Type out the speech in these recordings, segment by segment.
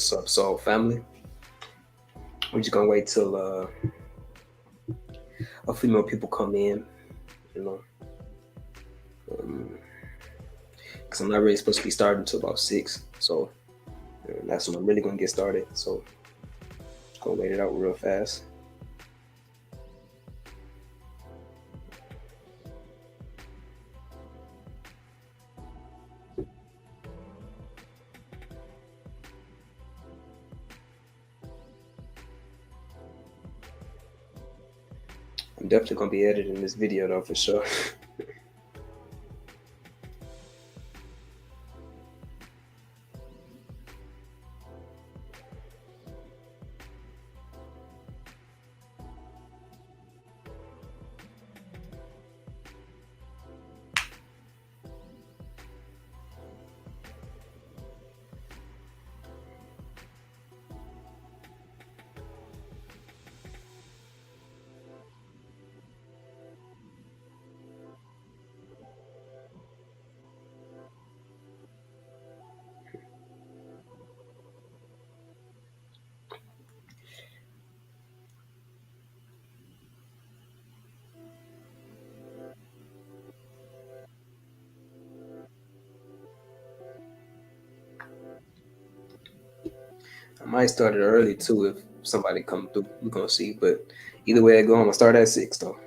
What's up, soul family? We're just gonna wait till a few more people come in, you know, because I'm not really supposed to be starting until about 6. So that's when I'm really gonna get started. So just gonna wait it out real fast. I'm definitely gonna be editing this video though, for sure. I might start it early too if somebody come through. We're gonna see, but either way I go, I'm gonna start at 6 though.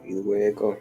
Either way I go.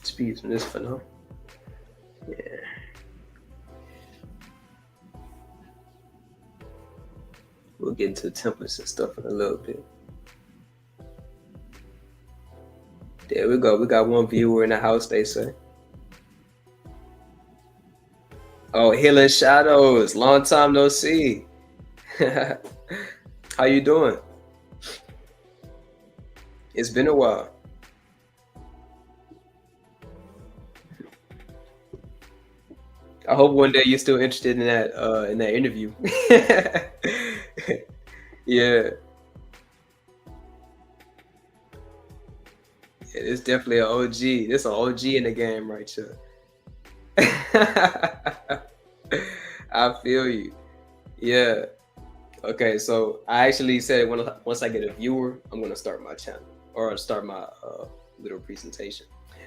Just be using this for now. Yeah. We'll get into the templates and stuff in a little bit. There we go. We got one viewer in the house, they say. Oh, Healing Shadows. Long time no see. How you doing? It's been a while. I hope one day you're still interested in that interview. Yeah. It's definitely an OG. This an OG in the game right here. I feel you. Yeah. Okay, so I actually said once I get a viewer, I'm gonna start my channel or start my little presentation.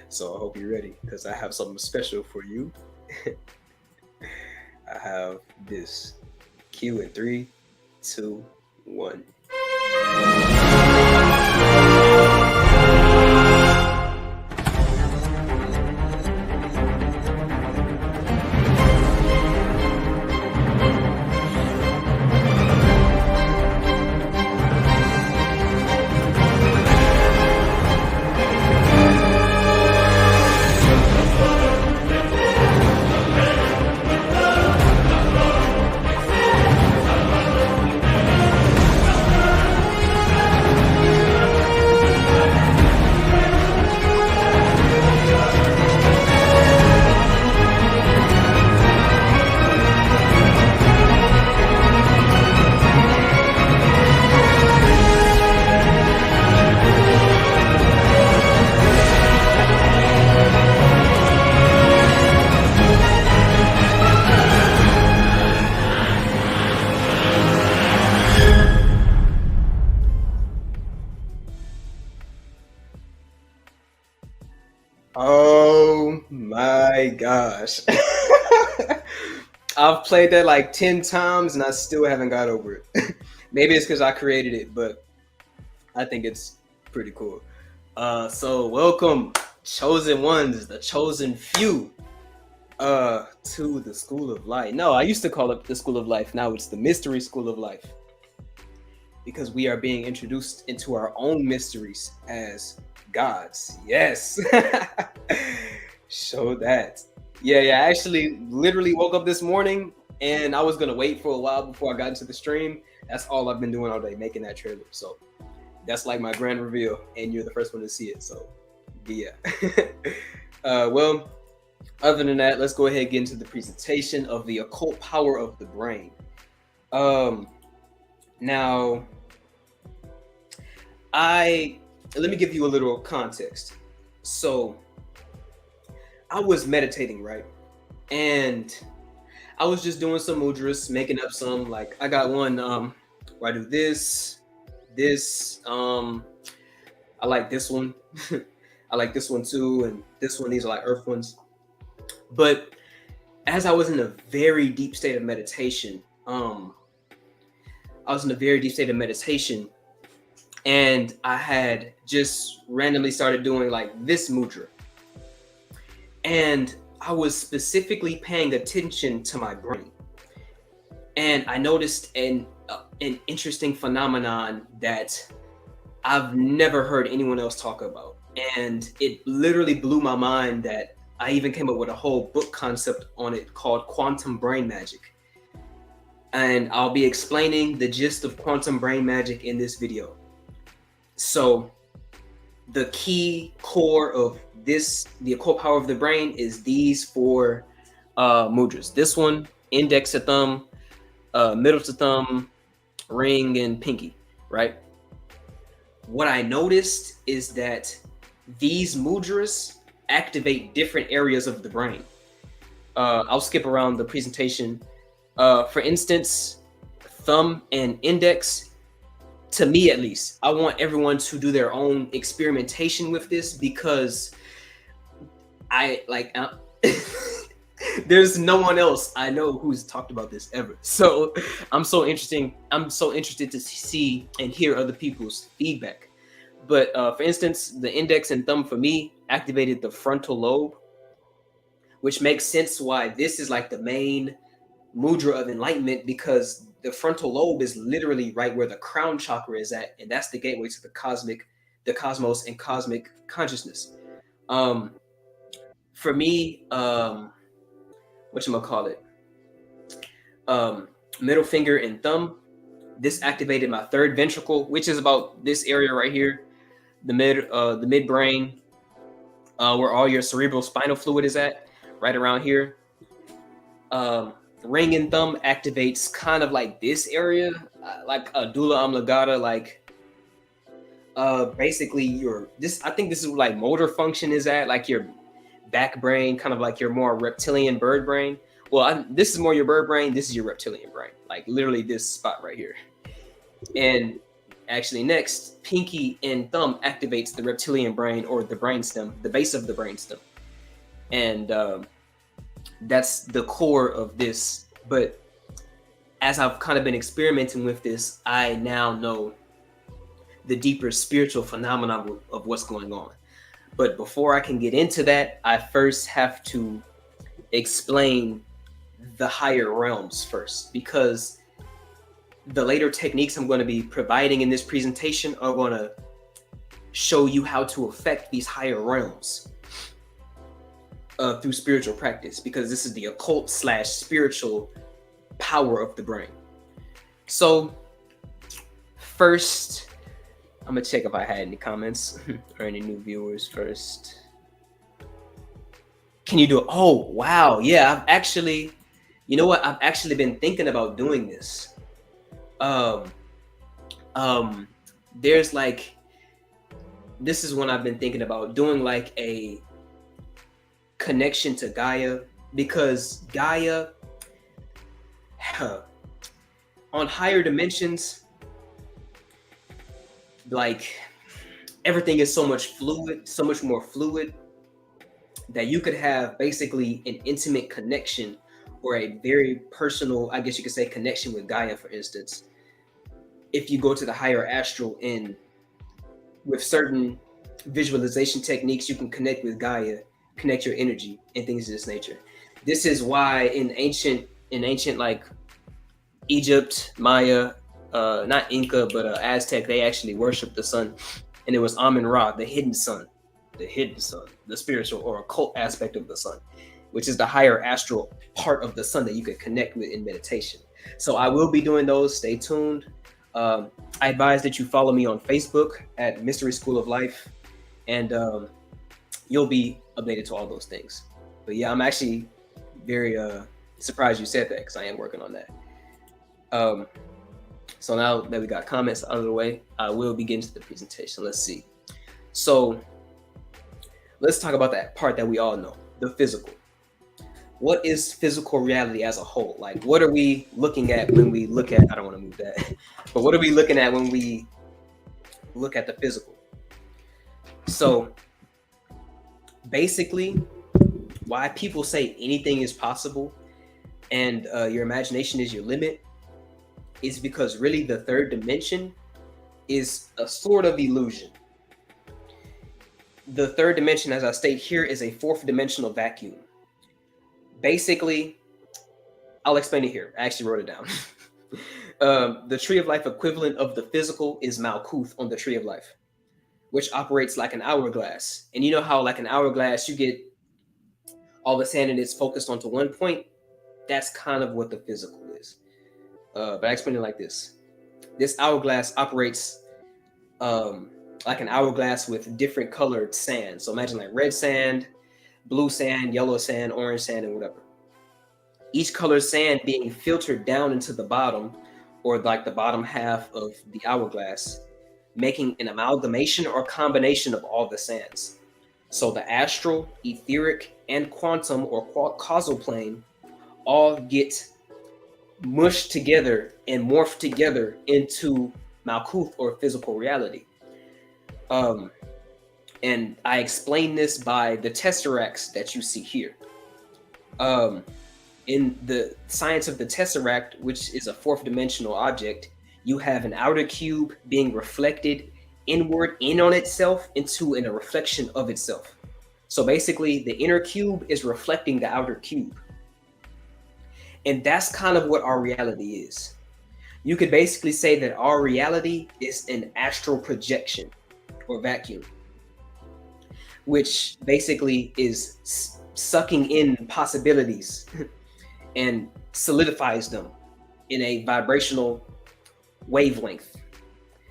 So I hope you're ready because I have something special for you. I have this. Cue in 3, 2, 1. my gosh. I've played that like 10 times and I still haven't got over it. Maybe it's because I created it, but I think it's pretty cool. So welcome, chosen ones, the chosen few, to the School of Life. No, I used to call it the School of Life. Now it's the Mystery School of Life. Because we are being introduced into our own mysteries as gods. Yes. Show that. Yeah, I actually literally woke up this morning and I was gonna wait for a while before I got into the stream. That's all I've been doing all day, making that trailer. So that's like my grand reveal, and you're the first one to see it. So yeah. Well, other than that, let's go ahead and get into the presentation of the occult power of the brain. Now, let me give you a little context. So I was meditating, right? And I was just doing some mudras, making up some, like I got one where I do this, I like this one. I like this one too, and this one, these are like earth ones. But as I was in a very deep state of meditation, and I had just randomly started doing like this mudra. And I was specifically paying attention to my brain. And I noticed an interesting phenomenon that I've never heard anyone else talk about. And it literally blew my mind that I even came up with a whole book concept on it called quantum brain magic. And I'll be explaining the gist of quantum brain magic in this video. So the key core of this, the occult power of the brain, is these four mudras. This one, index to thumb, middle to thumb, ring, and pinky, right? What I noticed is that these mudras activate different areas of the brain. I'll skip around the presentation. For instance, thumb and index, to me at least, I want everyone to do their own experimentation with this, because I like there's no one else I know who's talked about this ever. So I'm so interested to see and hear other people's feedback. But for instance, the index and thumb for me activated the frontal lobe, which makes sense why this is like the main mudra of enlightenment, because the frontal lobe is literally right where the crown chakra is at, and that's the gateway to the cosmos and cosmic consciousness. For me, whatchamacallit, middle finger and thumb, this activated my third ventricle, which is about this area right here, the midbrain, where all your cerebral spinal fluid is at, right around here. Ring and thumb activates kind of like this area, like a dula oblongata, like basically I think this is where like motor function is at, like your back brain, kind of like your more reptilian bird brain. Well, this is more your bird brain, this is your reptilian brain, like literally this spot right here. And actually next, pinky and thumb activates the reptilian brain, or the brainstem, the base of the brainstem. And that's the core of this. But as I've kind of been experimenting with this, I now know the deeper spiritual phenomenon of what's going on. But before I can get into that, I first have to explain the higher realms first, because the later techniques I'm going to be providing in this presentation are going to show you how to affect these higher realms through spiritual practice, because this is the occult / spiritual power of the brain. So first, I'm gonna check if I had any comments or any new viewers first. Can you do it? Oh, wow. Yeah, I've actually, you know what? I've actually been thinking about doing this. There's like, this is one I've been thinking about doing, like a connection to Gaia, because Gaia, on higher dimensions, like everything is so much more fluid that you could have basically an intimate connection or a very personal, I guess you could say, connection with Gaia, for instance, if you go to the higher astral and with certain visualization techniques, you can connect with Gaia, connect your energy and things of this nature. This is why in ancient like Egypt, Maya, not Inca, but Aztec, they actually worshiped the sun, and it was Amun Ra, the hidden sun, the spiritual or occult aspect of the sun, which is the higher astral part of the sun that you can connect with in meditation. So I will be doing those. Stay tuned. I advise that you follow me on Facebook at Mystery School of Life, and you'll be updated to all those things. But yeah, I'm actually very surprised you said that because I am working on that. Um, so now that we got comments out of the way, I will begin to the presentation. Let's see. So let's talk about that part that we all know, the physical. What is physical reality as a whole? Like, what are we looking at when we look at, I don't want to move that, but what are we looking at when we look at the physical? So basically, why people say anything is possible and your imagination is your limit is because really the third dimension is a sort of illusion. The third dimension, as I state here, is a fourth dimensional vacuum. Basically, I'll explain it here. I actually wrote it down. The tree of life equivalent of the physical is Malkuth on the tree of life, which operates like an hourglass. And you know how like an hourglass, you get all the sand and it's focused onto one point? That's kind of what the physical is. But I explain it like this. This hourglass operates like an hourglass with different colored sand. So imagine like red sand, blue sand, yellow sand, orange sand, and whatever. Each colored sand being filtered down into the bottom, or like the bottom half of the hourglass, making an amalgamation or combination of all the sands. So the astral, etheric, and quantum or causal plane all get mushed together and morphed together into Malkuth or physical reality. And I explain this by the tesseracts that you see here. In the science of the tesseract, which is a fourth dimensional object, you have an outer cube being reflected inward in on itself into a reflection of itself. So basically, the inner cube is reflecting the outer cube. And that's kind of what our reality is. You could basically say that our reality is an astral projection or vacuum, which basically is sucking in possibilities and solidifies them in a vibrational wavelength.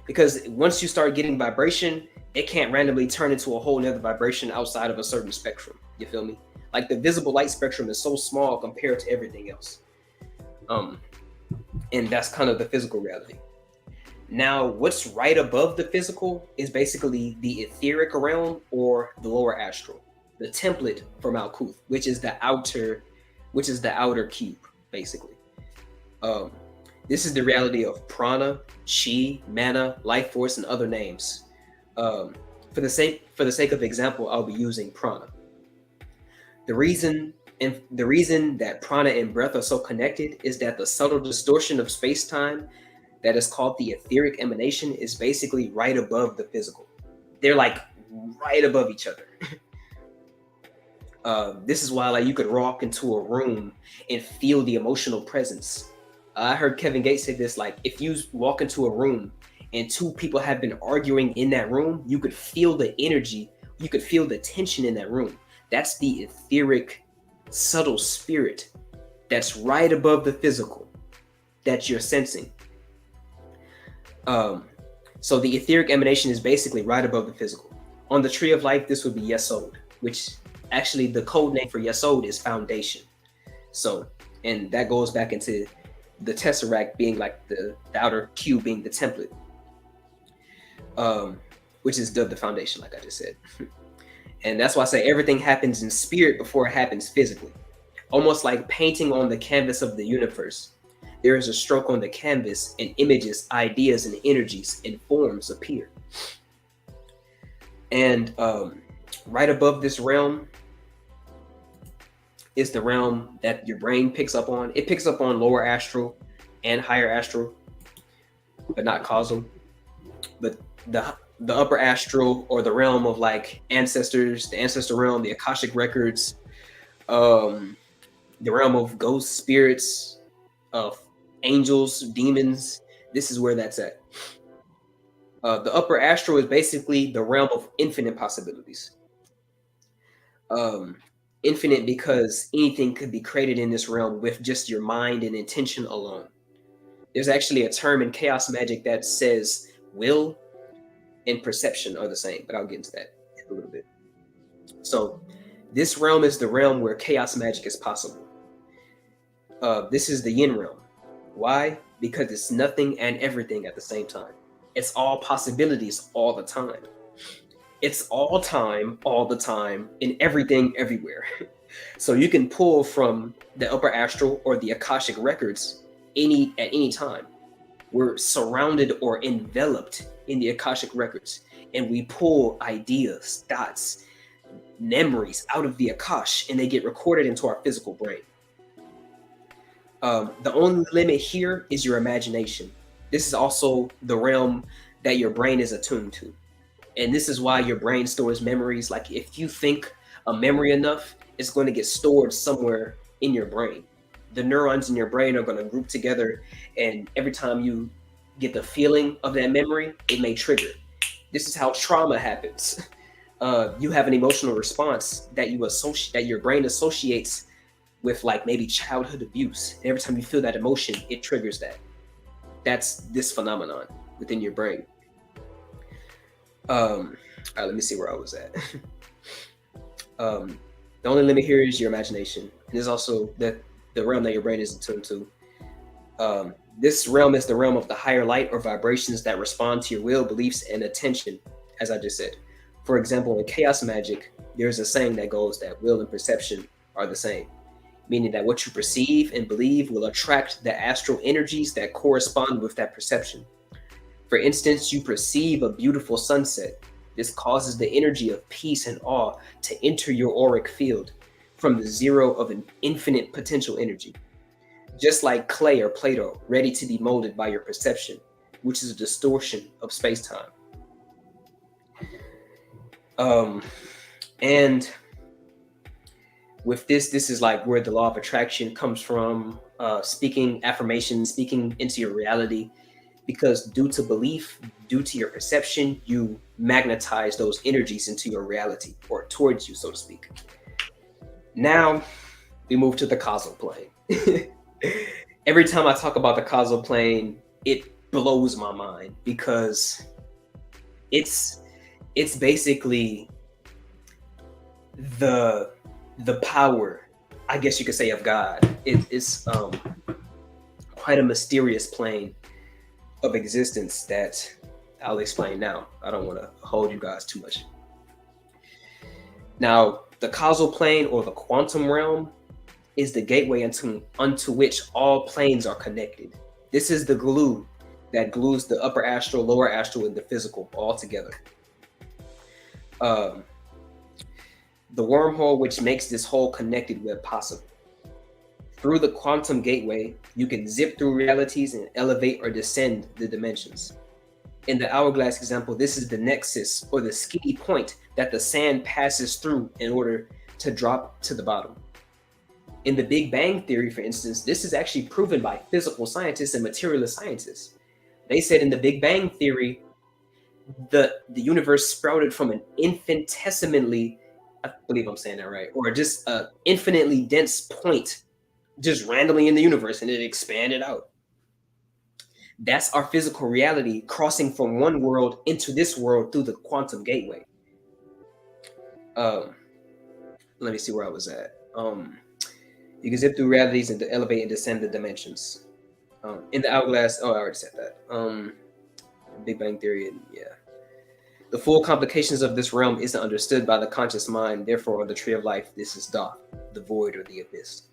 Because once you start getting vibration, it can't randomly turn into a whole nother vibration outside of a certain spectrum. You feel me? Like the visible light spectrum is so small compared to everything else. And that's kind of the physical reality. Now, what's right above the physical is basically the etheric realm or the lower astral, the template for Malkuth, which is the outer cube, basically. This is the reality of prana, chi, mana, life force, and other names. For the sake of example, I'll be using prana. The reason that prana and breath are so connected is that the subtle distortion of space-time that is called the etheric emanation is basically right above the physical. They're like right above each other. This is why like you could walk into a room and feel the emotional presence. I heard Kevin Gates say this, like if you walk into a room and two people have been arguing in that room, you could feel the energy, you could feel the tension in that room. That's the etheric subtle spirit that's right above the physical that you're sensing. So the etheric emanation is basically right above the physical. On the tree of life, this would be Yesod, which actually the code name for Yesod is foundation. So, and that goes back into the tesseract being like the outer cube being the template, which is the foundation, like I just said. And that's why I say everything happens in spirit before it happens physically. Almost like painting on the canvas of the universe. There is a stroke on the canvas and images, ideas, and energies and forms appear. And right above this realm is the realm that your brain picks up on. It picks up on lower astral and higher astral, but not causal. But the upper astral, or the realm of like ancestors, the ancestor realm, the Akashic records, um, the realm of ghosts, spirits, of angels, demons. This is where that's at. The upper astral is basically the realm of infinite possibilities. Um, Infinite because anything could be created in this realm with just your mind and intention alone. There's actually a term in chaos magic that says will and perception are the same, but I'll get into that in a little bit. So, this realm is the realm where chaos magic is possible. This is the yin realm. Why? Because it's nothing and everything at the same time. It's all possibilities all the time. It's all time, all the time, in everything, everywhere. So you can pull from the upper astral or the Akashic records at any time. We're surrounded or enveloped in the Akashic records, and we pull ideas, thoughts, memories out of the Akash, and they get recorded into our physical brain. The only limit here is your imagination. This is also the realm that your brain is attuned to. And this is why your brain stores memories. Like if you think a memory enough, it's going to get stored somewhere in your brain. The neurons in your brain are going to group together, and every time you get the feeling of that memory, it may trigger. This is how trauma happens. You have an emotional response that your brain associates with, like, maybe childhood abuse. And every time you feel that emotion, it triggers that. That's this phenomenon within your brain. All right, let me see where I was at. The only limit here is your imagination, and there's also the realm that your brain is attuned to. This realm is the realm of the higher light or vibrations that respond to your will, beliefs, and attention, as I just said. For example, in chaos magic, there's a saying that goes that will and perception are the same, meaning that what you perceive and believe will attract the astral energies that correspond with that perception. For instance, you perceive a beautiful sunset. This causes the energy of peace and awe to enter your auric field from the zero of an infinite potential energy. Just like clay or Play-Doh, ready to be molded by your perception, which is a distortion of space-time. And with this is like where the law of attraction comes from, speaking affirmations, speaking into your reality, because due to belief, due to your perception, you magnetize those energies into your reality, or towards you, so to speak. Now we move to the causal plane. Every time I talk about the causal plane, it blows my mind, because it's basically the power, I guess you could say, of God. It's quite a mysterious plane of existence that I'll explain now. I don't want to hold you guys too much. Now, the causal plane, or the quantum realm, is the gateway unto which all planes are connected. This is the glue that glues the upper astral, lower astral, and the physical all together. The wormhole which makes this whole connected web possible. Through the quantum gateway, you can zip through realities and elevate or descend the dimensions. In the hourglass example, this is the nexus, or the skinny point that the sand passes through in order to drop to the bottom. In the Big Bang Theory, for instance, this is actually proven by physical scientists and materialist scientists. They said in the Big Bang Theory, the universe sprouted from an infinitesimally, I believe I'm saying that right, or just an infinitely dense point just randomly in the universe, and it expanded out. That's our physical reality crossing from one world into this world through the quantum gateway. Let me see where I was at. You can zip through realities and elevate and descend the dimensions. In the hourglass, I already said that. Big Bang Theory, and yeah. The full complications of this realm isn't understood by the conscious mind. Therefore, on the tree of life, this is dark, the void, or the abyss.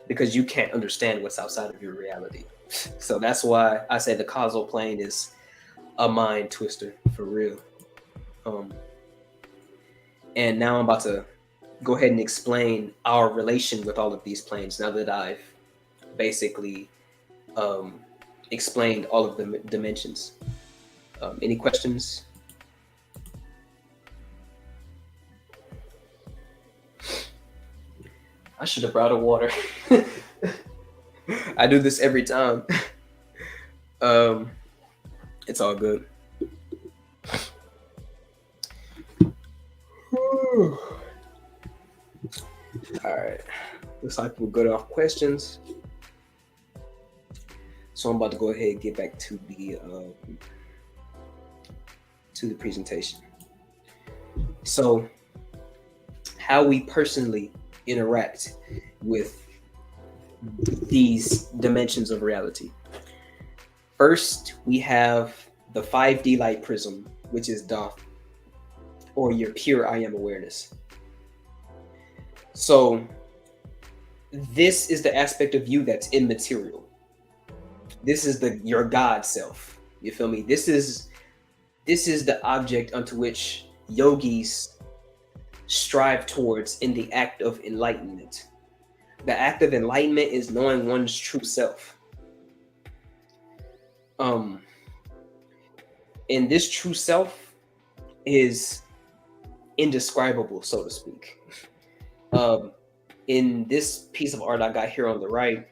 Because you can't understand what's outside of your reality. So that's why I say the causal plane is a mind twister, for real. And now I'm about to go ahead and explain our relation with all of these planes now that I've basically um, explained all of the dimensions. Any questions? I should have brought a water. I do this every time. Um, it's all good. All right. Looks like we're good off questions. So I'm about to go ahead and get back to the presentation. So, how we personally interact with these dimensions of reality. First, we have the 5D light prism, which is Thoth, or your pure I am awareness. So this is the aspect of you that's immaterial. This is your God self. You feel me? This is the object unto which yogis strive towards in the act of enlightenment. The act of enlightenment is knowing one's true self. And this true self is indescribable, so to speak. In this piece of art I got here on the right,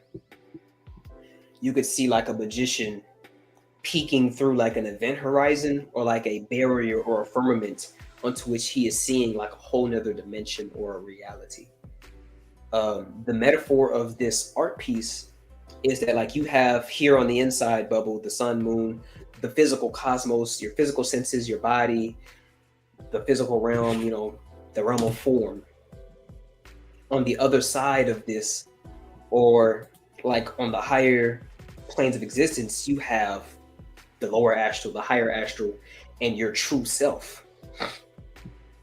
you could see like a magician peeking through like an event horizon or like a barrier or a firmament onto which he is seeing like a whole nother dimension or a reality. The metaphor of this art piece is that like you have here on the inside bubble, the sun, moon, the physical cosmos, your physical senses, your body, the physical realm, you know, the realm of form. On the other side of this, or like on the higher planes of existence, you have the lower astral, the higher astral, and your true self,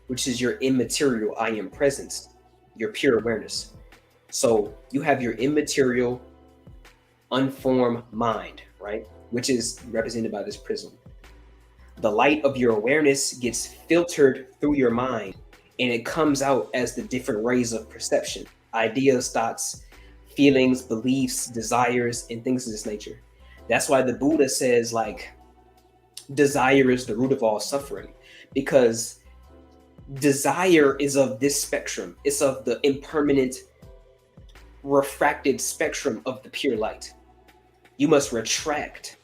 which is your immaterial I am presence, your pure awareness. So you have your immaterial, unformed mind, right? Which is represented by this prism. The light of your awareness gets filtered through your mind, and it comes out as the different rays of perception, ideas, thoughts, feelings, beliefs, desires, and things of this nature. That's why the Buddha says like desire is the root of all suffering, because desire is of this spectrum. It's of the impermanent refracted spectrum of the pure light. You must retract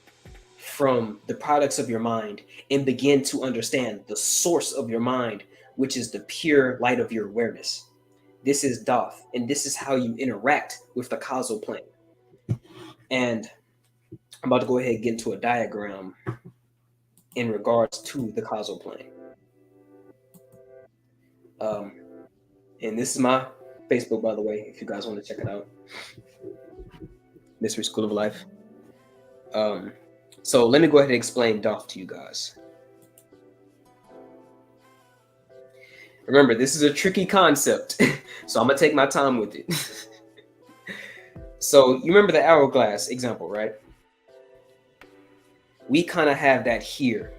from the products of your mind and begin to understand the source of your mind, which is the pure light of your awareness. This is Thoth, and this is how you interact with the causal plane. And I'm about to go ahead and get into a diagram in regards to the causal plane. And this is my Facebook, by the way, if you guys want to check it out. Mystery School of Life. So let me go ahead and explain Thoth to you guys. Remember, this is a tricky concept, so I'm gonna take my time with it. So you remember the hourglass example, right? We kind of have that here,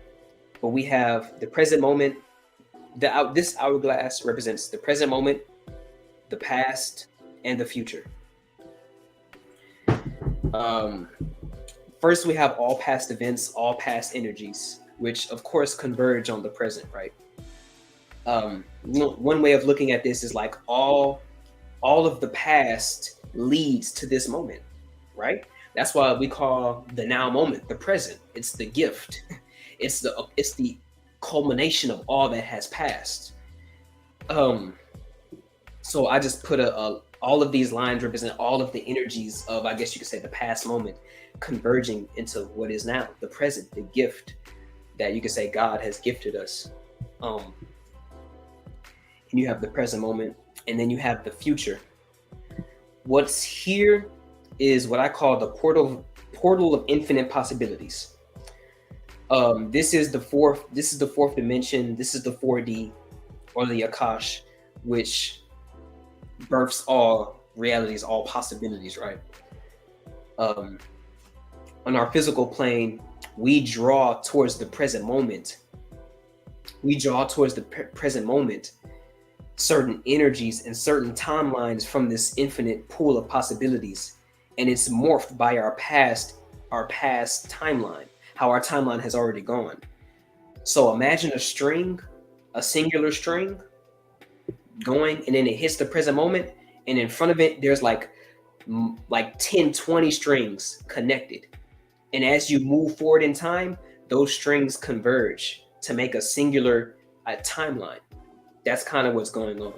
but we have the present moment. This hourglass represents the present moment, the past, and the future. First, we have all past events, all past energies, which of course converge on the present, right? One way of looking at this is like all of the past leads to this moment, right? That's why we call the now moment the present. It's the gift. It's the culmination of all that has passed. So I just put all of these lines represent all of the energies of, I guess you could say, the past moment converging into what is now the present, the gift that you could say God has gifted us. And you have the present moment, and then you have the future. What's here is what I call the portal of infinite possibilities. This is the fourth dimension. This is the 4D, or the Akash, which births all realities, all possibilities, right? On our physical plane, we draw towards the present moment. We draw towards the present moment certain energies and certain timelines from this infinite pool of possibilities, and it's morphed by our past timeline, how our timeline has already gone. So imagine a string, a singular string going, and then it hits the present moment, and in front of it there's like 10, 20 strings connected, and as you move forward in time, those strings converge to make a singular timeline. That's kind of what's going on.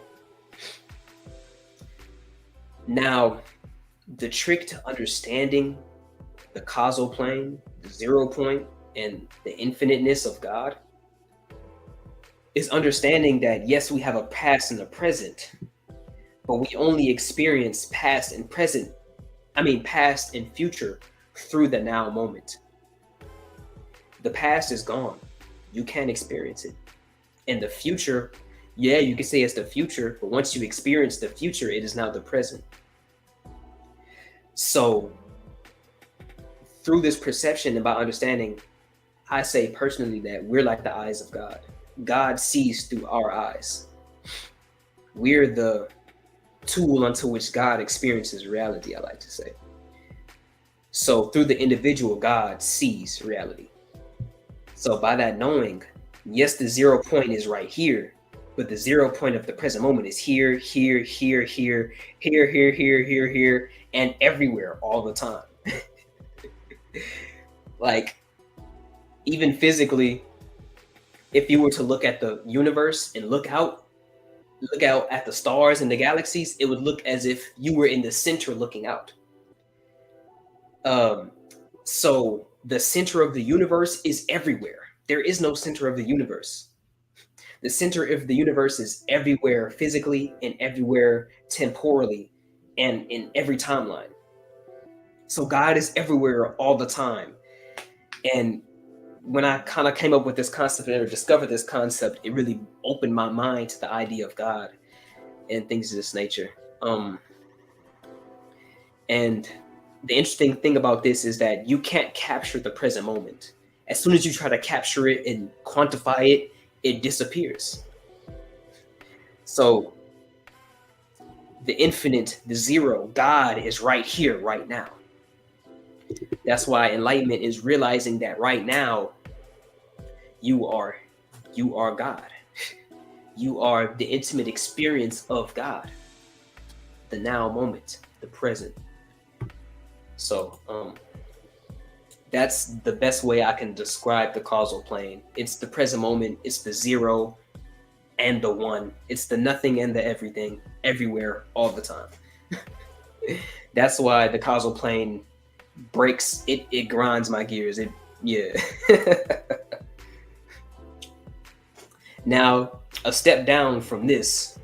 Now, the trick to understanding the causal plane, the 0 point, and the infiniteness of God is understanding that yes, we have a past and a present, but we only experience past and future through the now moment. The past is gone. You can't experience it. And the future, yeah, you can say it's the future, but once you experience the future, it is now the present. So through this perception about understanding, I say personally that we're like the eyes of God. God sees through our eyes. We're the tool unto which God experiences reality, I like to say. So through the individual, God sees reality. So by that knowing, yes, the 0 point is right here, but the 0 point of the present moment is here, here, here, here, here, here, here, here, here, and everywhere all the time. Like, even physically, if you were to look at the universe and look out at the stars and the galaxies, it would look as if you were in the center looking out. So the center of the universe is everywhere. There is no center of the universe. The center of the universe is everywhere physically and everywhere temporally and in every timeline. So God is everywhere all the time. And when I kind of came up with this concept or discovered this concept, it really opened my mind to the idea of God and things of this nature. And the interesting thing about this is that you can't capture the present moment. As soon as you try to capture it and quantify it, it disappears. So the infinite, the 0, God is right here, right now. That's why enlightenment is realizing that right now you are God. You are the intimate experience of God. The now moment, the present. So that's the best way I can describe the causal plane. It's the present moment, it's the 0 and the 1. It's the nothing and the everything, everywhere, all the time. That's why the causal plane breaks, it grinds my gears. Now, a step down from this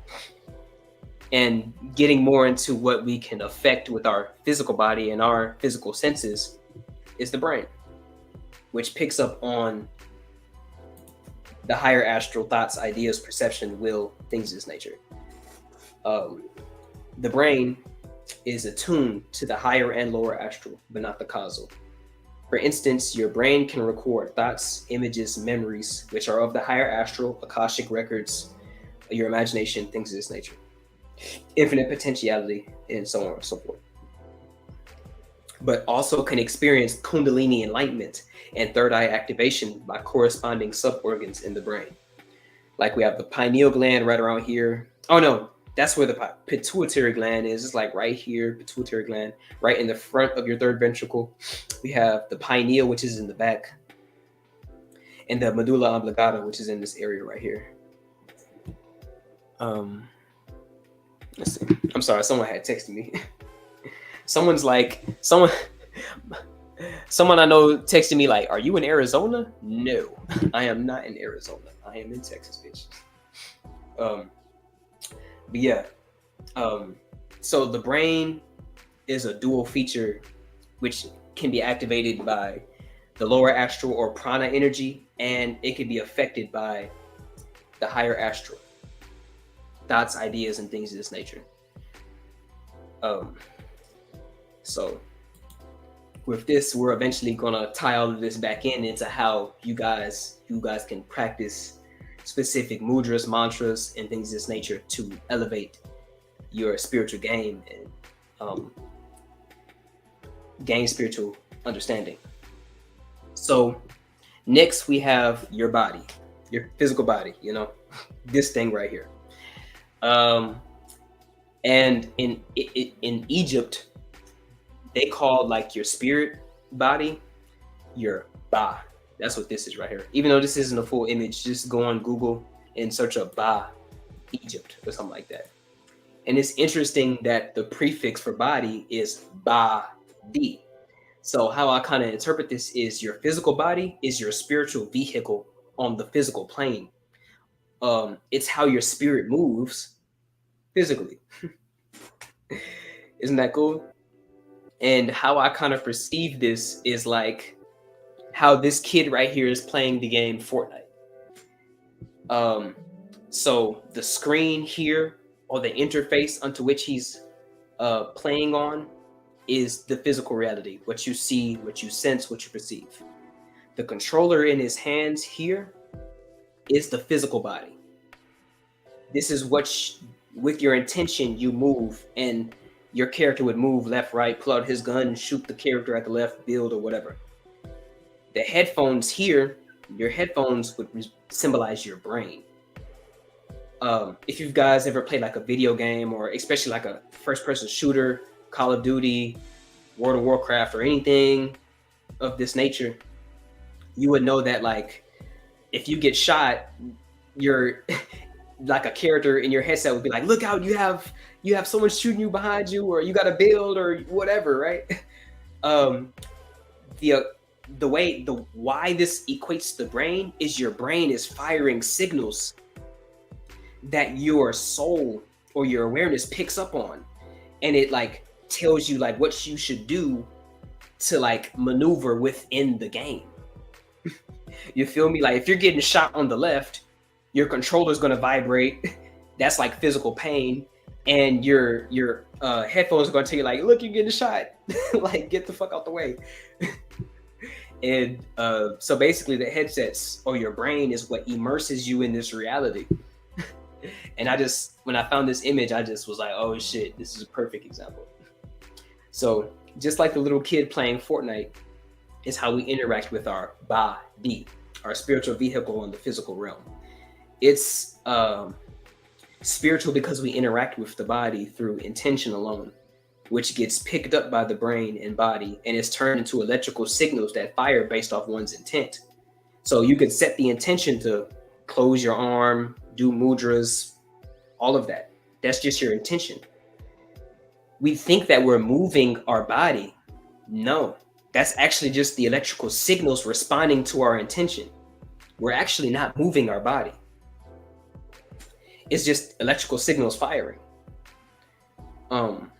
and getting more into what we can affect with our physical body and our physical senses is the brain, which picks up on the higher astral thoughts, ideas, perception, will, things of this nature. The brain is attuned to the higher and lower astral, but not the causal. For instance, your brain can record thoughts, images, memories, which are of the higher astral, Akashic records, your imagination, things of this nature, infinite potentiality, and so on and so forth. But also can experience Kundalini enlightenment and third eye activation by corresponding suborgans in the brain. Like we have the pineal gland right around here. Oh no, that's where the pituitary gland is. It's like right here, pituitary gland, right in the front of your third ventricle. We have the pineal, which is in the back, and the medulla oblongata, which is in this area right here. Let's see. I'm sorry, someone had texted me. Someone I know texted me like, "Are you in Arizona?" No, I am not in Arizona. I am in Texas, bitch. But yeah, so the brain is a dual feature which can be activated by the lower astral or prana energy, and it can be affected by the higher astral thoughts, ideas, and things of this nature. So with this, we're eventually gonna tie all of this back into how you guys can practice specific mudras, mantras, and things of this nature to elevate your spiritual game and gain spiritual understanding. So next we have your body, your physical body, this thing right here. And in Egypt, they call like your spirit body your Ba. That's what this is right here. Even though this isn't a full image, just go on Google and search up Ba Egypt or something like that. And it's interesting that the prefix for body is Ba Di. So how I kind of interpret this is your physical body is your spiritual vehicle on the physical plane. It's how your spirit moves physically. Isn't that cool? And how I kind of perceive this is like how this kid right here is playing the game Fortnite. So the screen here, or the interface onto which he's playing on, is the physical reality, what you see, what you sense, what you perceive. The controller in his hands here is the physical body. This is what, with your intention, you move, and your character would move left, right, pull out his gun, shoot the character at the left, build, or whatever. The headphones here, your headphones would symbolize your brain. If you guys ever played like a video game, or especially like a first-person shooter, Call of Duty, World of Warcraft, or anything of this nature, you would know that like if you get shot, you're like a character in your headset would be like, look out, you have someone shooting you behind you, or you got to build, or whatever, right? Why this equates to the brain is your brain is firing signals that your soul or your awareness picks up on, and it like tells you like what you should do to like maneuver within the game. You feel me? Like if you're getting shot on the left, your controller's going to vibrate. That's like physical pain. And your headphones are going to tell you like, look, you're getting shot. Like, get the fuck out the way. And so basically the headsets or your brain is what immerses you in this reality. And when I found this image, I just was like, oh shit, this is a perfect example. So just like the little kid playing Fortnite is how we interact with our body, our spiritual vehicle in the physical realm. It's spiritual because we interact with the body through intention alone, which gets picked up by the brain and body and is turned into electrical signals that fire based off one's intent. So you could set the intention to close your arm, do mudras, all of that. That's just your intention. We think that we're moving our body. No, that's actually just the electrical signals responding to our intention. We're actually not moving our body. It's just electrical signals firing. And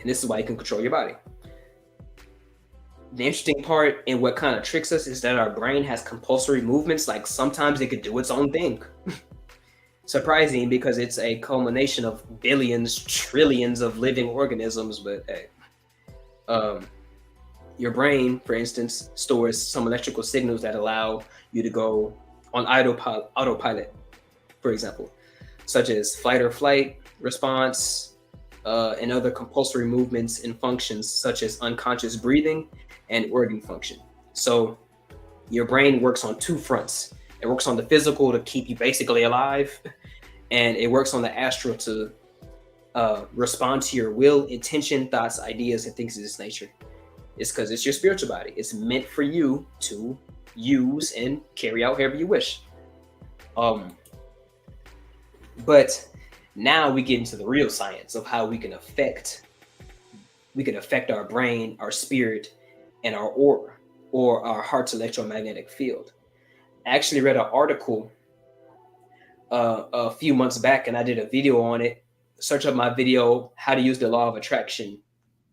this is why you can control your body. The interesting part and what kind of tricks us is that our brain has compulsory movements. Like sometimes it could do its own thing. Surprising because it's a culmination of billions, trillions of living organisms. But hey, your brain, for instance, stores some electrical signals that allow you to go on autopilot, for example, such as fight or flight response, and other compulsory movements and functions such as unconscious breathing and organ function. So your brain works on two fronts. It works on the physical to keep you basically alive, and it works on the astral to respond to your will, intention, thoughts, ideas, and things of this nature. It's because it's your spiritual body. It's meant for you to use and carry out however you wish. But now we get into the real science of how we can affect our brain, our spirit, and our aura, or our heart's electromagnetic field. I actually read an article a few months back, and I did a video on it. Search up my video, how to use the law of attraction,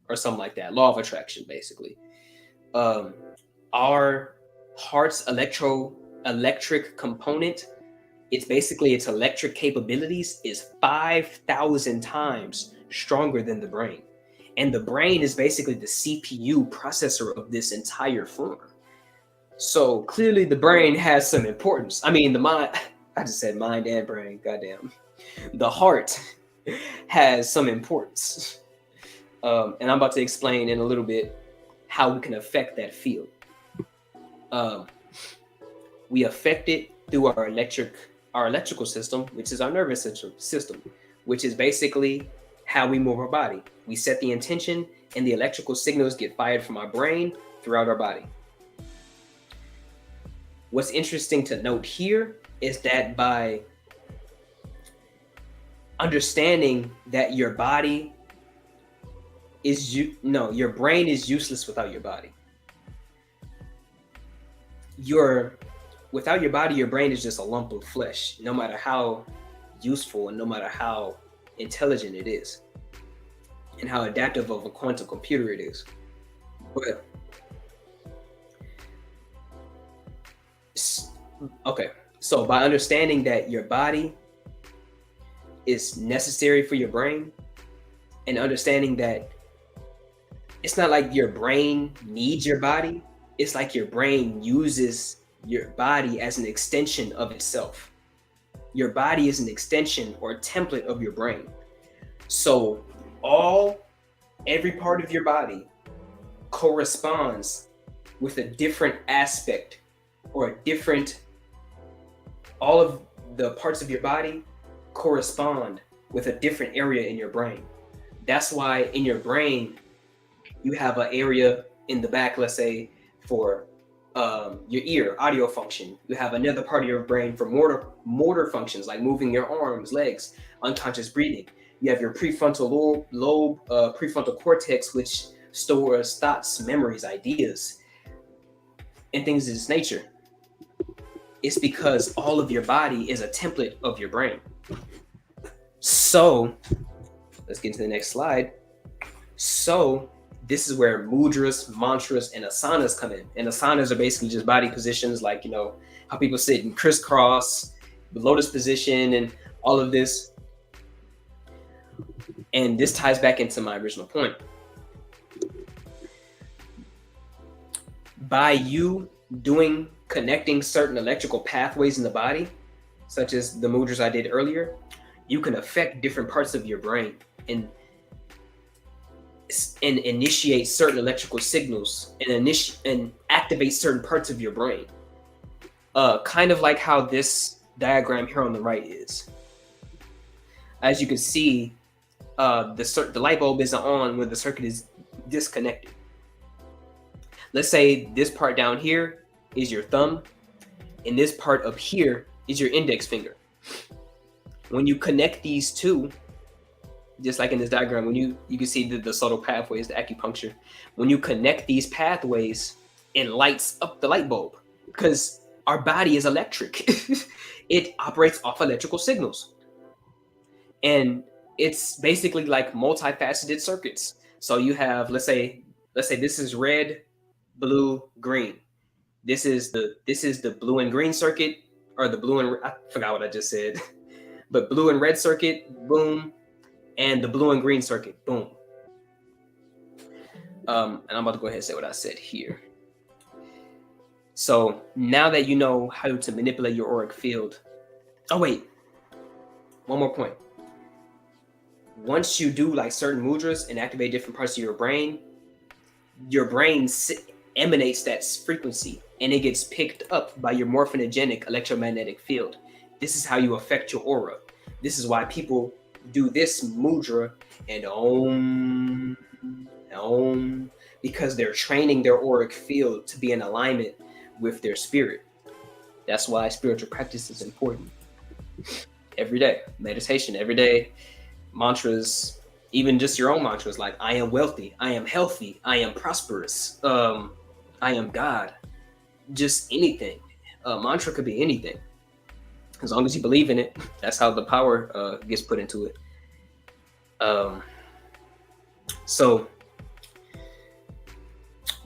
or something like that. Law of attraction, basically. Our heart's electric component, it's basically its electric capabilities is 5,000 times stronger than the brain. And the brain is basically the CPU processor of this entire form. So clearly the brain has some importance. I mean, the mind, I just said mind and brain. Goddamn. The heart has some importance. And I'm about to explain in a little bit how we can affect that field. We affect it through our electrical system, which is our nervous system, which is basically how we move our body. We set the intention, and the electrical signals get fired from our brain throughout our body. What's interesting to note here is that by understanding that your body is your brain is useless without your body. Without your body, your brain is just a lump of flesh, no matter how useful and no matter how intelligent it is, and how adaptive of a quantum computer it is. But okay, so by understanding that your body is necessary for your brain, and understanding that it's not like your brain needs your body, it's like your brain uses your body as an extension of itself. Your body is an extension or template of your brain. So every part of your body corresponds with a different aspect, or all of the parts of your body correspond with a different area in your brain. That's why in your brain, you have an area in the back, let's say, for your ear, audio function. You have another part of your brain for motor functions, like moving your arms, legs, unconscious breathing. You have your prefrontal lobe, prefrontal cortex, which stores thoughts, memories, ideas, and things of this nature. It's because all of your body is a template of your brain. So let's get to the next slide. So this is where mudras, mantras, and asanas come in. And asanas are basically just body positions, like, how people sit in crisscross, the lotus position, and all of this. And this ties back into my original point. By you connecting certain electrical pathways in the body, such as the mudras I did earlier, you can affect different parts of your brain and initiate certain electrical signals and activate certain parts of your brain. Kind of like how this diagram here on the right is. As you can see, the light bulb isn't on when the circuit is disconnected. Let's say this part down here is your thumb, and this part up here is your index finger. When you connect these two, just like in this diagram, when you can see the subtle pathways, the acupuncture. When you connect these pathways, it lights up the light bulb, because our body is electric. It operates off electrical signals. And it's basically like multifaceted circuits. So you have, let's say this is red, blue, green. This is the blue and green circuit, or the blue and I forgot what I just said, but blue and red circuit, boom, and the blue and green circuit, boom. And I'm about to go ahead and say what I said here. So now that you know how to manipulate your auric field, oh wait, one more point. Once you do like certain mudras and activate different parts of your brain emanates that frequency, and it gets picked up by your morphinogenic electromagnetic field. This is how you affect your aura. This is why people do this mudra and om, because they're training their auric field to be in alignment with their spirit. That's why spiritual practice is important. Every day, meditation every day, mantras, even just your own mantras, like I am wealthy, I am healthy, I am prosperous, I am God. Just anything. Mantra could be anything, as long as you believe in it. That's how the power gets put into it. So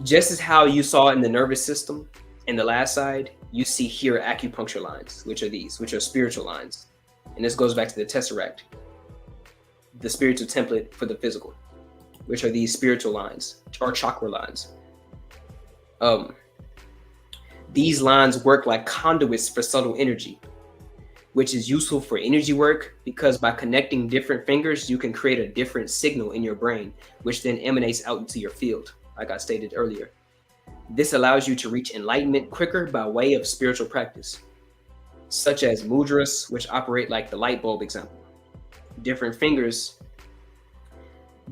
just as how you saw in the nervous system in the last slide, you see here acupuncture lines, which are spiritual lines. And this goes back to the tesseract, the spiritual template for the physical, which are these spiritual lines or chakra lines. These lines work like conduits for subtle energy. which is useful for energy work because by connecting different fingers, you can create a different signal in your brain, which then emanates out into your field, like I stated earlier. This allows you to reach enlightenment quicker by way of spiritual practice, such as mudras, which operate like the light bulb example. Different fingers,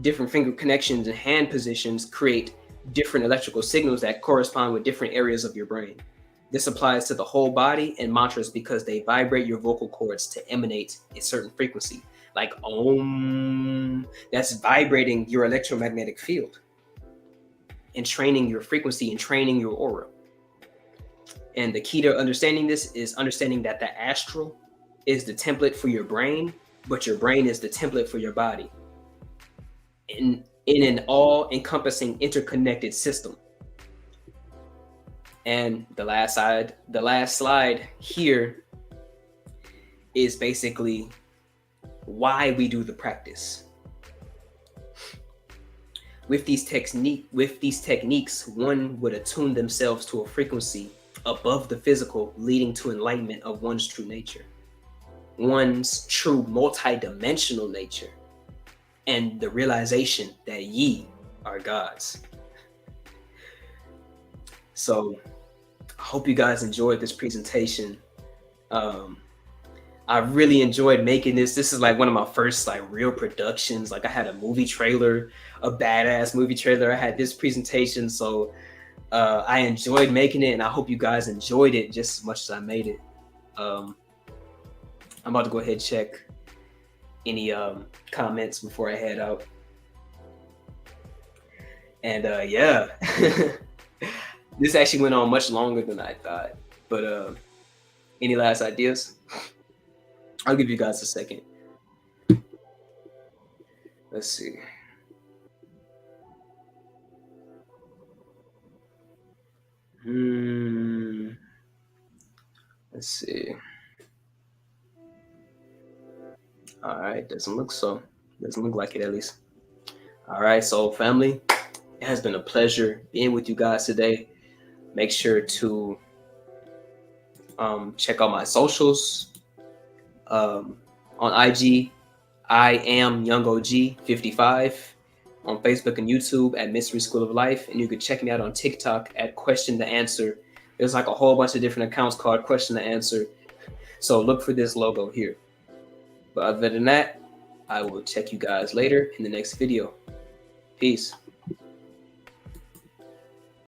different finger connections and hand positions create different electrical signals that correspond with different areas of your brain. This applies to the whole body and mantras because they vibrate your vocal cords to emanate a certain frequency, like Om, that's vibrating your electromagnetic field and training your frequency and training your aura. And the key to understanding this is understanding that the astral is the template for your brain, but your brain is the template for your body in an all-encompassing interconnected system. And the last slide here is basically why we do the practice. With these techniques, one would attune themselves to a frequency above the physical, leading to enlightenment of one's true nature, one's true multi-dimensional nature, and the realization that ye are gods. So I hope you guys enjoyed this presentation. I really enjoyed making this. This is like one of my first like real productions. Like I had a movie trailer, a badass movie trailer. I had this presentation. So I enjoyed making it, and I hope you guys enjoyed it just as much as I made it. I'm about to go ahead and check any comments before I head out. And yeah, this actually went on much longer than I thought. But any last ideas? I'll give you guys a second. Let's see. Let's see. All right, doesn't look like it, at least. All right, so family, it has been a pleasure being with you guys today. Make sure to check out my socials. On IG, I am Young OG 55. On Facebook and YouTube at Mystery School of Life, and you can check me out on TikTok at Question the Answer. There's like a whole bunch of different accounts called Question the Answer, so look for this logo here. But other than that, I will check you guys later in the next video. Peace.